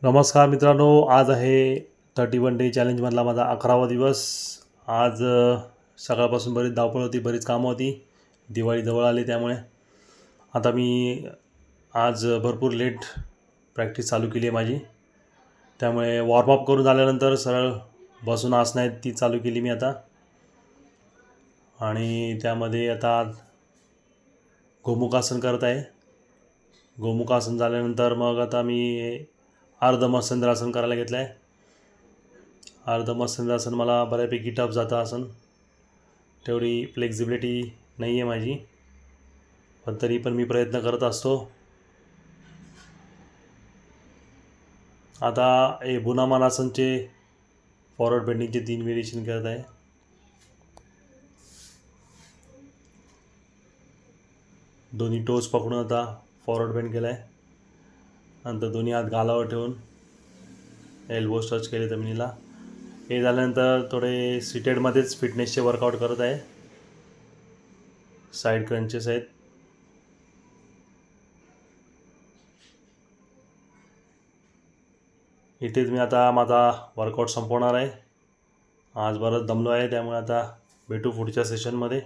नमस्कार मित्रांनो, आज आहे 31 डे चॅलेंजमधला माझा 11वा दिवस. आज सकाळपासून बरीच धावपळ होती, बरीच कामं होती. दिवाळी जवळ आली त्यामुळे आता मी आज भरपूर लेट प्रॅक्टिस चालू केली आहे माझी. त्यामुळे वॉर्मअप करून झाल्यानंतर सरळ बसून आसनं आहेत ती चालू केली मी आता. आणि त्यामध्ये आता गोमुखासन करत आहे. गोमुखासन झाल्यानंतर मग आता मी अर्ध मत्स्येंद्रासन करायला घेतलं आहे. अर्ध मत्स्येंद्रासन मला बऱ्यापैकी टफ जातं आसन, तेवढी फ्लेक्झिबिलिटी नाही आहे माझी, पण तरी पण मी प्रयत्न करत असतो. आता हे बुनामानासनचे फॉरवर्ड बेंडिंगचे 3 व्हेरिएशन करत आहे. दोन्ही टोज पकडून आता फॉरवर्ड बेंड केला आहे. नंतर दोन्ही हात गालावर ठेवून एल्बो टच केले जमिनीला. हे झाल्यानंतर थोडे सिटेडमध्येच फिटनेसचे वर्कआउट करत आहे. साईड क्रंचेस आहेत. इथेच मी आता माझा वर्कआउट संपवणार आहे. आज बरंच दमलो आहे, त्यामुळे आता भेटू पुढच्या सेशनमध्ये.